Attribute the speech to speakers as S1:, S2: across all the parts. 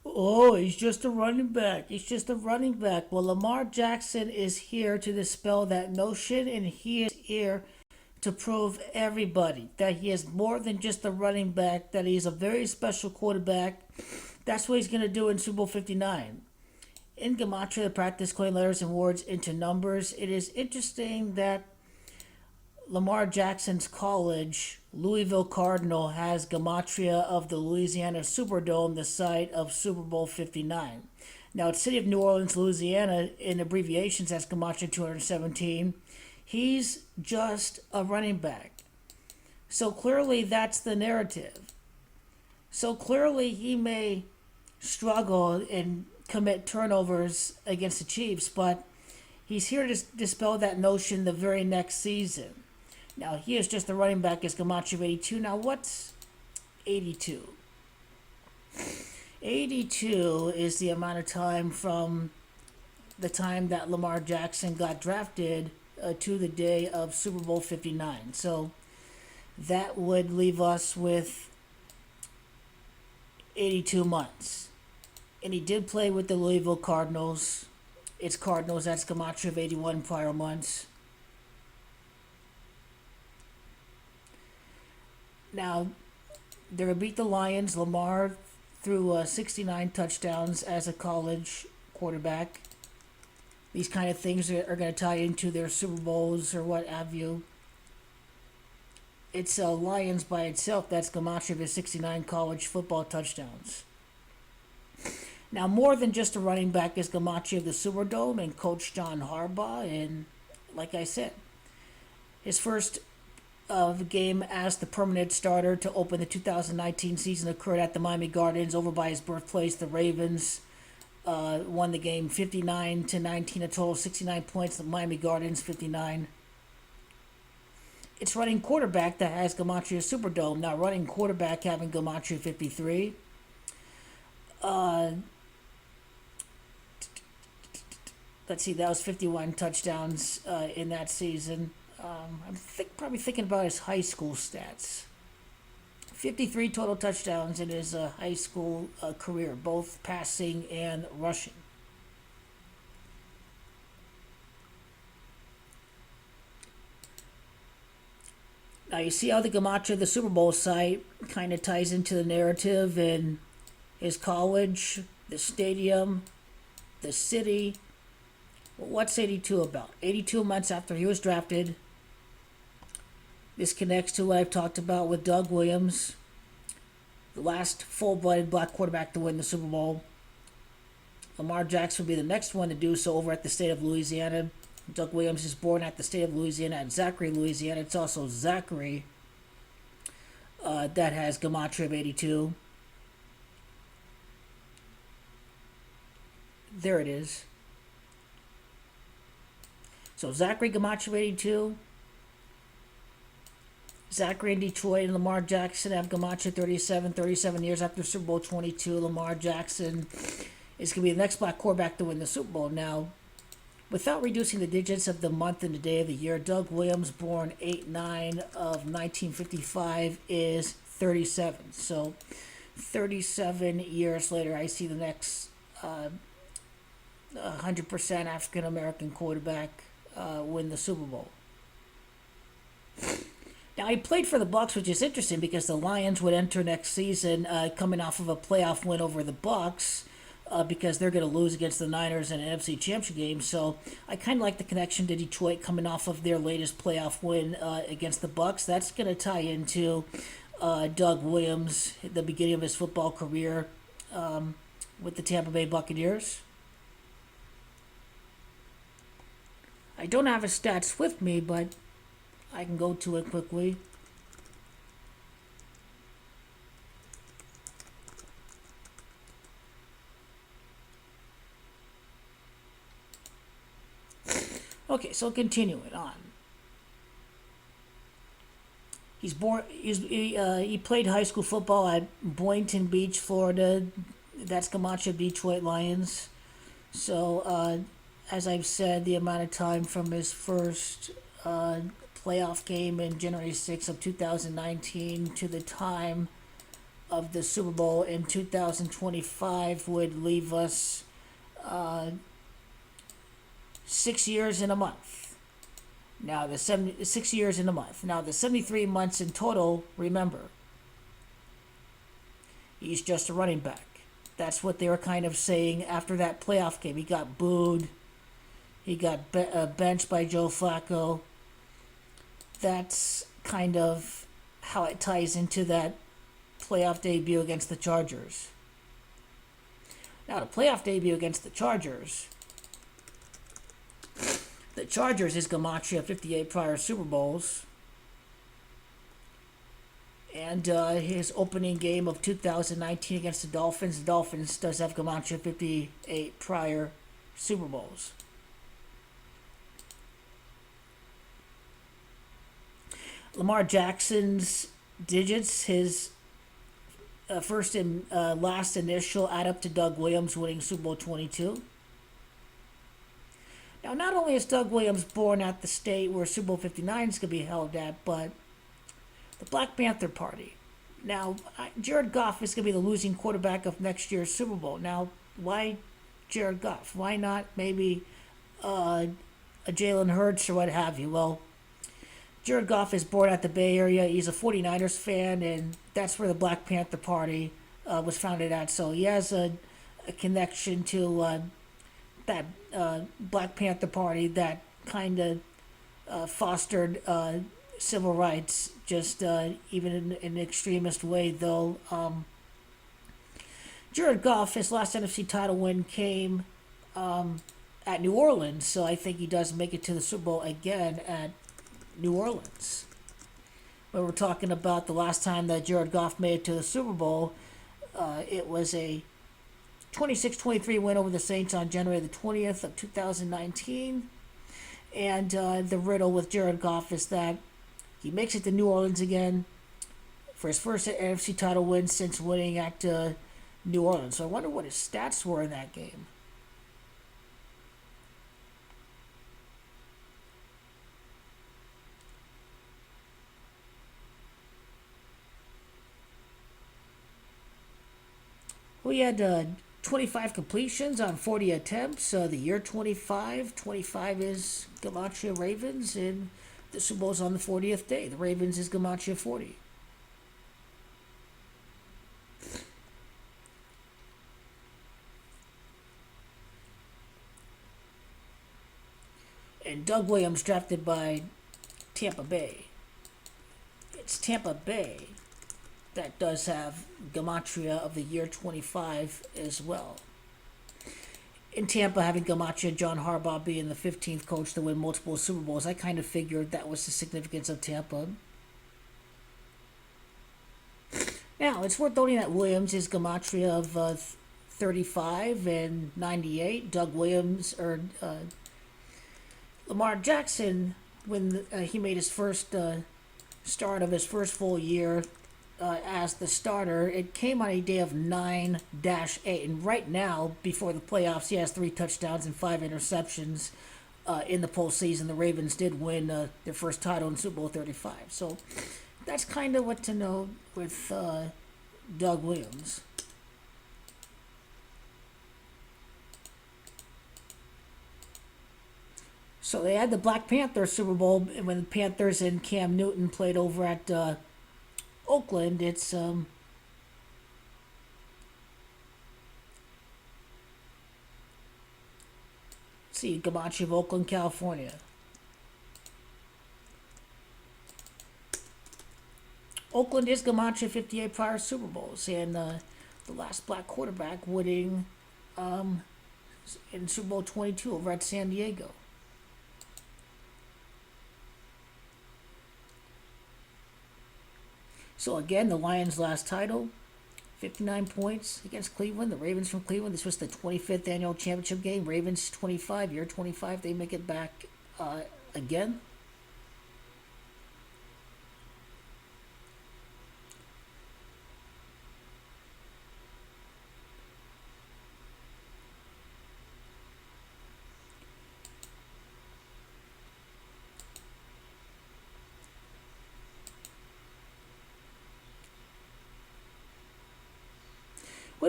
S1: Oh, he's just a running back. He's just a running back. Well, Lamar Jackson is here to dispel that notion, and he is here to prove everybody that he is more than just a running back, that he's a very special quarterback. That's what he's going to do in Super Bowl 59. In Gematria, the practice coin letters and words into numbers. It is interesting that Lamar Jackson's college, Louisville Cardinal, has Gematria of the Louisiana Superdome, the site of Super Bowl 59. Now, it's City of New Orleans, Louisiana, in abbreviations, has Gematria 217. He's just a running back. So clearly, that's the narrative. So clearly, he may struggle and commit turnovers against the Chiefs, but he's here to dispel that notion the very next season. Now, he is just a running back as Gematria of 82. Now, what's 82? 82 is the amount of time from the time that Lamar Jackson got drafted to the day of Super Bowl 59. So that would leave us with 82 months. And he did play with the Louisville Cardinals. It's Cardinals, that's Gematria of 81 prior months. Now, they're going to beat the Lions. Lamar threw 69 touchdowns as a college quarterback. These kind of things are going to tie into their Super Bowls or what have you. It's Lions by itself. That's Gematria of his 69 college football touchdowns. Now, more than just a running back is Gematria of the Superdome and Coach John Harbaugh. And like I said, his first game as the permanent starter to open the 2019 season occurred at the Miami Gardens over by his birthplace. The Ravens won the game 59-19, a total of 69 points. The Miami Gardens 59. It's running quarterback that has Gematria Superdome. Now, running quarterback having Gematria 53. Let's see, that was 51 touchdowns in that season. I'm probably thinking about his high school stats. 53 total touchdowns in his high school career, both passing and rushing. Now you see how the Gematria, the Super Bowl site, kind of ties into the narrative in his college, the stadium, the city. What's 82 about? 82 months after he was drafted. This connects to what I've talked about with Doug Williams, the last full-blooded black quarterback to win the Super Bowl. Lamar Jackson will be the next one to do so over at the state of Louisiana. Doug Williams is born at the state of Louisiana at Zachary, Louisiana. It's also Zachary that has Gematria of 82. There it is. So Zachary Gematria of 82. Zachary in Detroit and Lamar Jackson have Gematria 37 years after Super Bowl 22. Lamar Jackson is going to be the next black quarterback to win the Super Bowl. Now, without reducing the digits of the month and the day of the year, Doug Williams, born 8/9 of 1955, is 37. So 37 years later, I see the next 100% African-American quarterback win the Super Bowl. Now, he played for the Bucs, which is interesting because the Lions would enter next season coming off of a playoff win over the Bucs because they're going to lose against the Niners in an NFC Championship game. So I kind of like the connection to Detroit coming off of their latest playoff win against the Bucs. That's going to tie into Doug Williams, the beginning of his football career with the Tampa Bay Buccaneers. I don't have his stats with me, but I can go to it quickly. Okay, so continuing on. He played high school football at Boynton Beach, Florida. That's Gematria Detroit Lions. So, as I've said, the amount of time from his first playoff game in January 6th of 2019 to the time of the Super Bowl in 2025 would leave us 6 years in a month. Now, 6 years in a month. Now, the 73 months in total, remember, he's just a running back. That's what they were kind of saying after that playoff game. He got booed. He got benched by Joe Flacco. That's kind of how it ties into that playoff debut against the Chargers. Now, the playoff debut against the Chargers is Gematria 58 prior Super Bowls. And his opening game of 2019 against the Dolphins does have Gematria 58 prior Super Bowls. Lamar Jackson's digits, his first and last initial add up to Doug Williams winning Super Bowl 22. Now, not only is Doug Williams born at the state where Super Bowl 59 is going to be held at, but the Black Panther Party. Now, Jared Goff is going to be the losing quarterback of next year's Super Bowl. Now, why Jared Goff? Why not maybe a Jalen Hurts or what have you? Well, Jared Goff is born at the Bay Area. He's a 49ers fan, and that's where the Black Panther Party was founded at. So he has a connection to that Black Panther Party that kind of fostered civil rights, just even in an extremist way, though. Jared Goff, his last NFC title win came at New Orleans, so I think he does make it to the Super Bowl again at New Orleans. When we're talking about the last time that Jared Goff made it to the Super Bowl, it was a 26-23 win over the Saints on January the 20th of 2019. And the riddle with Jared Goff is that he makes it to New Orleans again for his first NFC title win since winning at New Orleans. So I wonder what his stats were in that game. We had 25 completions on 40 attempts. The year 25. 25 is Gematria Ravens, and the Super Bowl's on the 40th day. The Ravens is Gematria 40. And Doug Williams drafted by Tampa Bay. It's Tampa Bay that does have Gematria of the year 25 as well. In Tampa, having Gematria, John Harbaugh being the 15th coach to win multiple Super Bowls, I kind of figured that was the significance of Tampa. Now, it's worth noting that Williams is Gematria of 35 and 98. Doug Williams, or Lamar Jackson, when he made his first start of his first full year as the starter, it came on a day of 9-8. And right now, before the playoffs, he has 3 touchdowns and 5 interceptions in the postseason. The Ravens did win their first title in Super Bowl 35. So that's kind of what to know with Doug Williams. So they had the Black Panther Super Bowl when the Panthers and Cam Newton played over at Oakland. It's see, Gematria of Oakland, California. Oakland is Gematria 58 prior Super Bowls, and the last black quarterback winning in Super Bowl 22 over at San Diego. So again, the Lions' last title, 59 points against Cleveland. The Ravens from Cleveland. This was the 25th annual championship game. Ravens 25, year 25. They make it back again.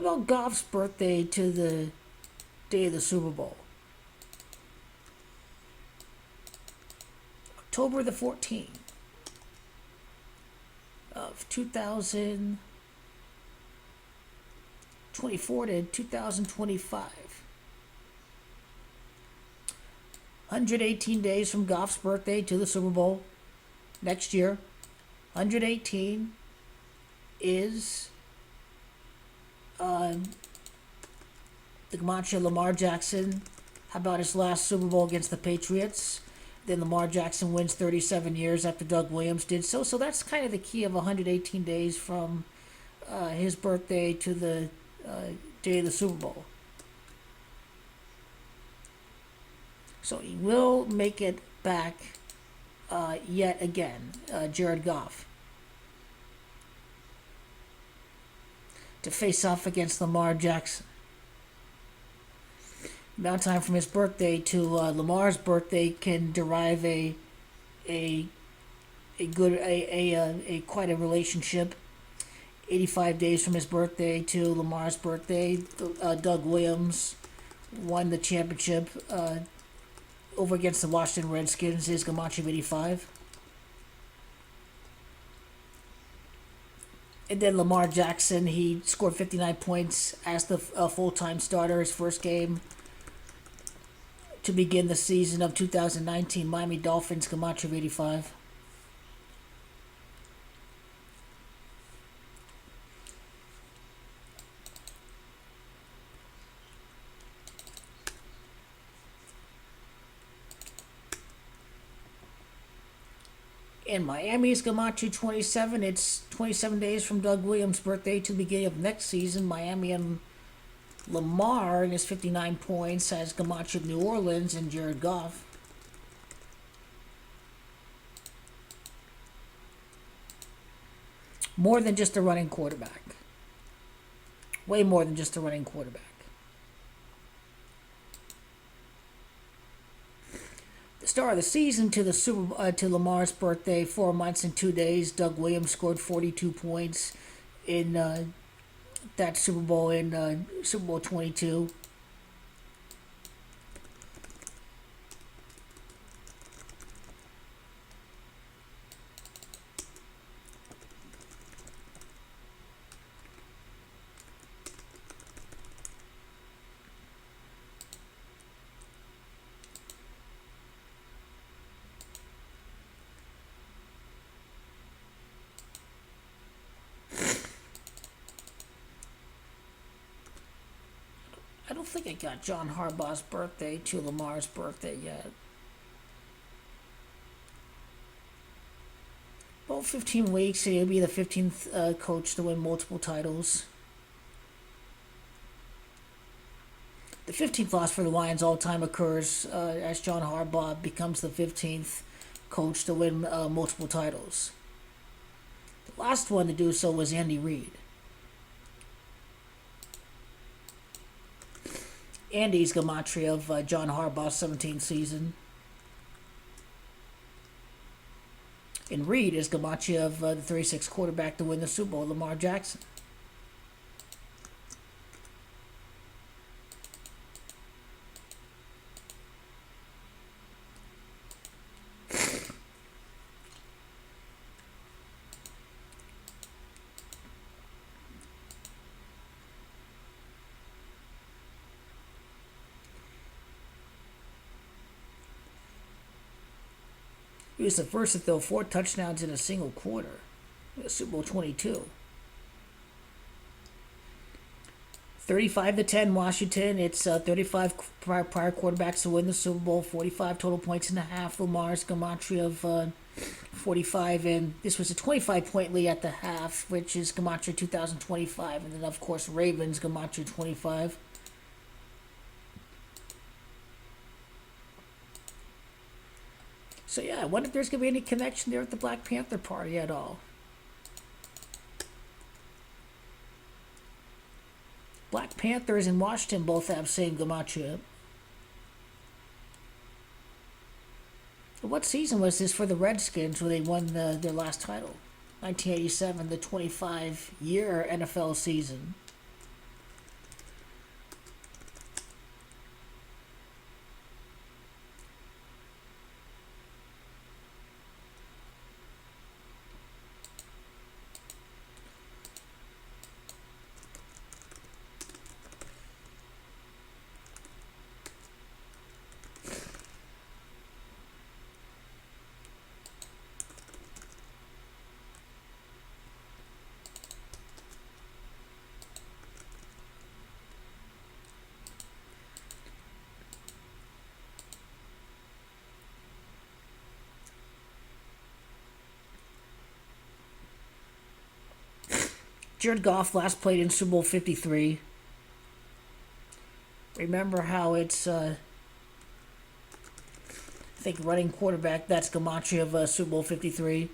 S1: about Goff's birthday to the day of the Super Bowl? October the 14th of 2024 to 2025. 118 days from Goff's birthday to the Super Bowl next year. 118 is the Comanche Lamar Jackson. How about his last Super Bowl against the Patriots? Then Lamar Jackson wins 37 years after Doug Williams did so. So that's kind of the key of 118 days from his birthday to the day of the Super Bowl. So he will make it back yet again, Jared Goff, to face off against Lamar Jackson. Amount of time from his birthday to Lamar's birthday can derive a quite a relationship. 85 days from his birthday to Lamar's birthday, Doug Williams won the championship over against the Washington Redskins. His Comanche of 85. And then Lamar Jackson, he scored 59 points as the full-time starter, his first game to begin the season of 2019. Miami Dolphins, Comanche of 85. In Miami's Comanche 27, it's 27 days from Doug Williams' birthday to the beginning of next season. Miami and Lamar, in his 59 points, has Comanche of New Orleans and Jared Goff. More than just a running quarterback. Way more than just a running quarterback. The star of the season to the to Lamar's birthday, 4 months and 2 days. Doug Williams scored 42 points in that Super Bowl in Super Bowl 22. I don't think I got John Harbaugh's birthday to Lamar's birthday yet. About 15 weeks, he'll be the 15th coach to win multiple titles. The 15th loss for the Lions all time occurs as John Harbaugh becomes the 15th coach to win multiple titles. The last one to do so was Andy Reid. Andy's Comanche of John Harbaugh's 17th season. And Reid is Comanche of the 36th quarterback to win the Super Bowl, Lamar Jackson. He was the first to throw 4 touchdowns in a single quarter. Super Bowl 22. 35-10 Washington. It's 35 prior quarterbacks to win the Super Bowl. 45 total points in the half. Lamar's Comanche of 45, and this was a 25-point lead at the half, which is Comanche 2025, and then of course Ravens Comanche 25. So yeah, I wonder if there's going to be any connection there with the Black Panther Party at all. Black Panthers and Washington both have same Comanche. What season was this for the Redskins where they won their last title? 1987, the 25-year NFL season. Jared Goff last played in Super Bowl 53. Remember how it's, I think, running quarterback, that's gematria of Super Bowl 53.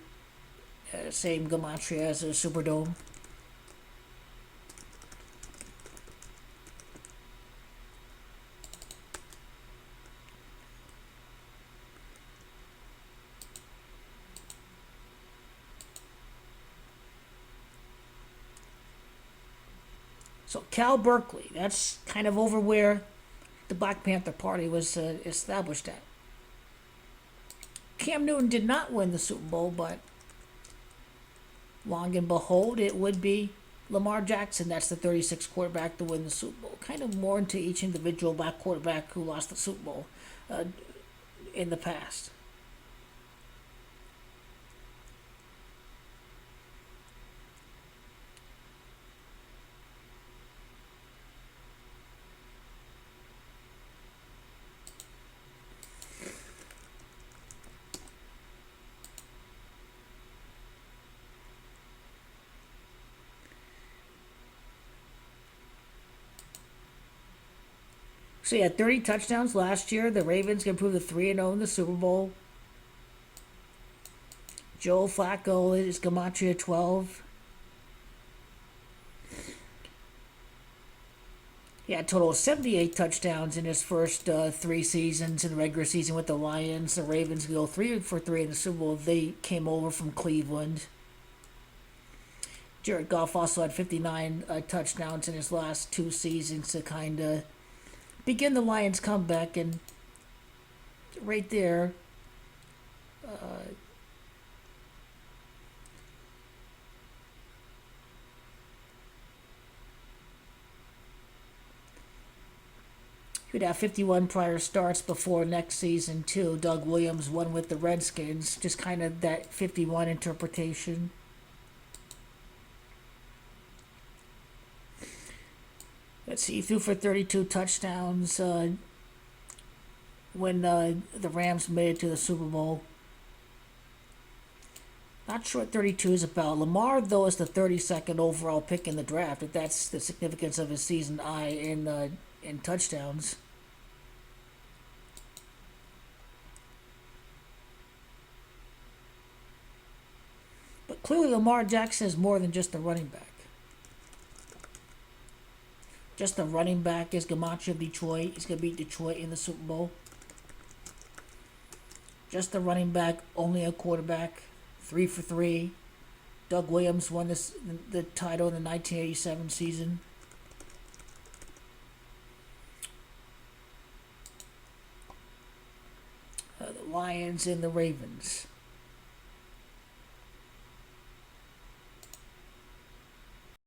S1: Same gematria as a Superdome. So Cal Berkeley, that's kind of over where the Black Panther Party was established at. Cam Newton did not win the Super Bowl, but long and behold, it would be Lamar Jackson. That's the 36th quarterback to win the Super Bowl. Kind of more into each individual black quarterback who lost the Super Bowl in the past. So he had 30 touchdowns last year. The Ravens can improve to 3-0 in the Super Bowl. Joe Flacco is gematria 12. He had a total of 78 touchdowns in his first 3 seasons in the regular season with the Lions. The Ravens go 3 for 3 in the Super Bowl. They came over from Cleveland. Jared Goff also had 59 touchdowns in his last 2 seasons to kind of begin the Lions' comeback, and right there, he'd have 51 prior starts before next season too. Doug Williams won with the Redskins, just kind of that 51 interpretation. Let's see, he threw for 32 touchdowns when the Rams made it to the Super Bowl. Not sure what 32 is about. Lamar, though, is the 32nd overall pick in the draft. If that's the significance of his season in touchdowns. But clearly Lamar Jackson is more than just a running back. Just a running back is gematria of Detroit. He's going to beat Detroit in the Super Bowl. Just a running back, only a quarterback. 3 for 3. Doug Williams won the title in the 1987 season. The Lions and the Ravens.